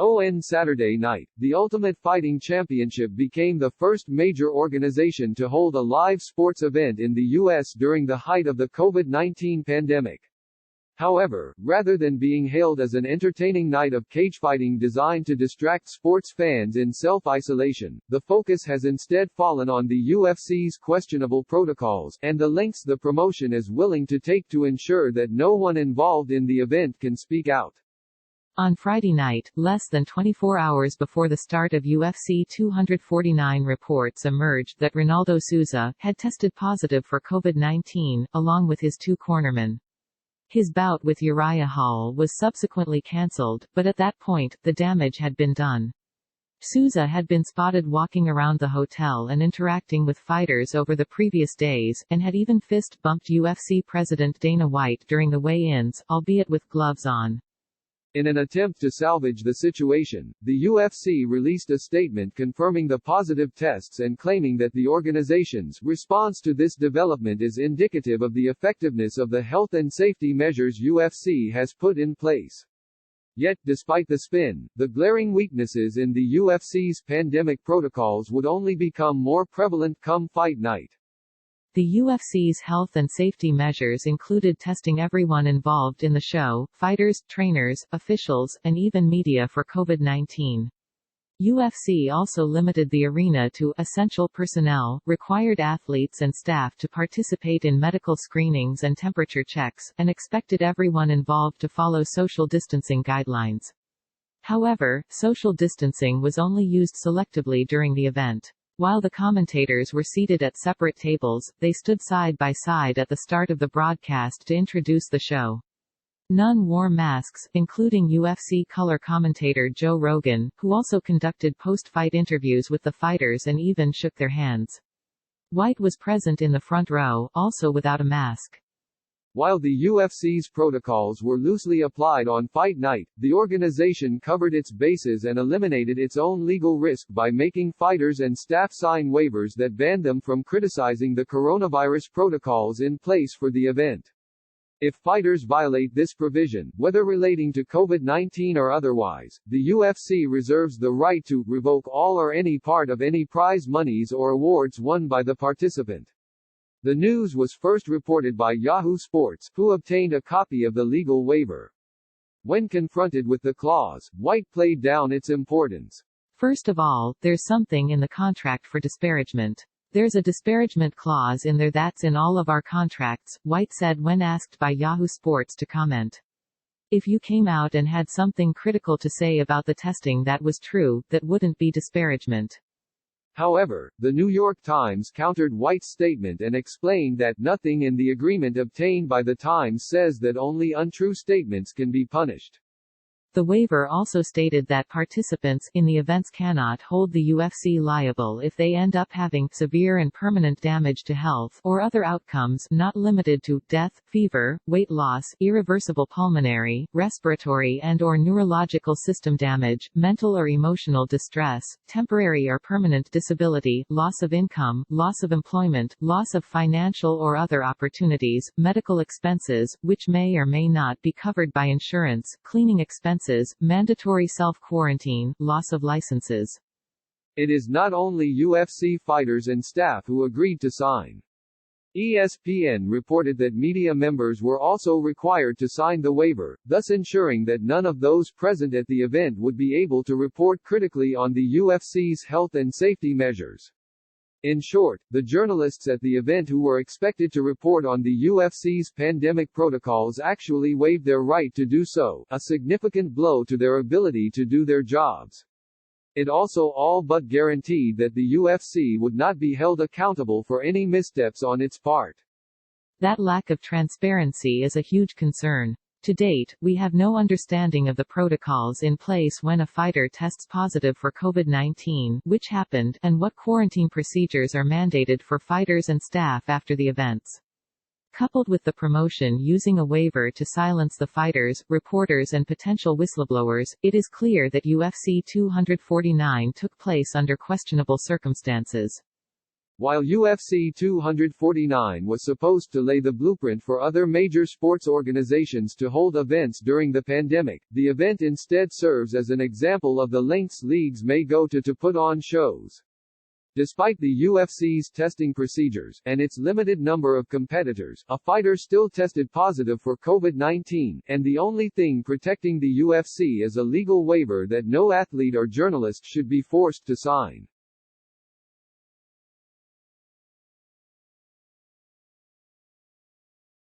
On Saturday night, the Ultimate Fighting Championship became the first major organization to hold a live sports event in the U.S. during the height of the COVID-19 pandemic. However, rather than being hailed as an entertaining night of cagefighting designed to distract sports fans in self-isolation, the focus has instead fallen on the UFC's questionable protocols, and the lengths the promotion is willing to take to ensure that no one involved in the event can speak out. On Friday night, less than 24 hours before the start of UFC 249, reports emerged that Ronaldo Souza had tested positive for COVID-19, along with his two cornermen. His bout with Uriah Hall was subsequently cancelled, but at that point, the damage had been done. Souza had been spotted walking around the hotel and interacting with fighters over the previous days, and had even fist-bumped UFC President Dana White during the weigh-ins, albeit with gloves on. In an attempt to salvage the situation, the UFC released a statement confirming the positive tests and claiming that the organization's response to this development is indicative of the effectiveness of the health and safety measures UFC has put in place. Yet, despite the spin, the glaring weaknesses in the UFC's pandemic protocols would only become more prevalent come fight night. The UFC's health and safety measures included testing everyone involved in the show, fighters, trainers, officials, and even media for COVID-19. UFC also limited the arena to essential personnel, required athletes and staff to participate in medical screenings and temperature checks, and expected everyone involved to follow social distancing guidelines. However, social distancing was only used selectively during the event. While the commentators were seated at separate tables, they stood side by side at the start of the broadcast to introduce the show. None wore masks, including UFC color commentator Joe Rogan, who also conducted post-fight interviews with the fighters and even shook their hands. White was present in the front row, also without a mask. While the UFC's protocols were loosely applied on fight night, the organization covered its bases and eliminated its own legal risk by making fighters and staff sign waivers that banned them from criticizing the coronavirus protocols in place for the event. If fighters violate this provision, whether relating to COVID-19 or otherwise, the UFC reserves the right to revoke all or any part of any prize monies or awards won by the participant. The news was first reported by Yahoo Sports, who obtained a copy of the legal waiver. When confronted with the clause, White played down its importance. First of all, there's something in the contract for disparagement. There's a disparagement clause in there that's in all of our contracts, White said when asked by Yahoo Sports to comment. If you came out and had something critical to say about the testing that was true, that wouldn't be disparagement. However, the New York Times countered White's statement and explained that nothing in the agreement obtained by the Times says that only untrue statements can be punished. The waiver also stated that participants in the events cannot hold the UFC liable if they end up having severe and permanent damage to health or other outcomes not limited to death, fever, weight loss, irreversible pulmonary, respiratory and/or neurological system damage, mental or emotional distress, temporary or permanent disability, loss of income, loss of employment, loss of financial or other opportunities, medical expenses, which may or may not be covered by insurance, cleaning expenses, mandatory self-quarantine, loss of licenses. It is not only UFC fighters and staff who agreed to sign. ESPN reported that media members were also required to sign the waiver, thus ensuring that none of those present at the event would be able to report critically on the UFC's health and safety measures. In short, the journalists at the event who were expected to report on the UFC's pandemic protocols actually waived their right to do so, a significant blow to their ability to do their jobs. It also all but guaranteed that the UFC would not be held accountable for any missteps on its part. That lack of transparency is a huge concern. To date, we have no understanding of the protocols in place when a fighter tests positive for COVID-19, which happened, and what quarantine procedures are mandated for fighters and staff after the events. Coupled with the promotion using a waiver to silence the fighters, reporters and potential whistleblowers, it is clear that UFC 249 took place under questionable circumstances. While UFC 249 was supposed to lay the blueprint for other major sports organizations to hold events during the pandemic, the event instead serves as an example of the lengths leagues may go to put on shows. Despite the UFC's testing procedures, and its limited number of competitors, a fighter still tested positive for COVID-19, and the only thing protecting the UFC is a legal waiver that no athlete or journalist should be forced to sign.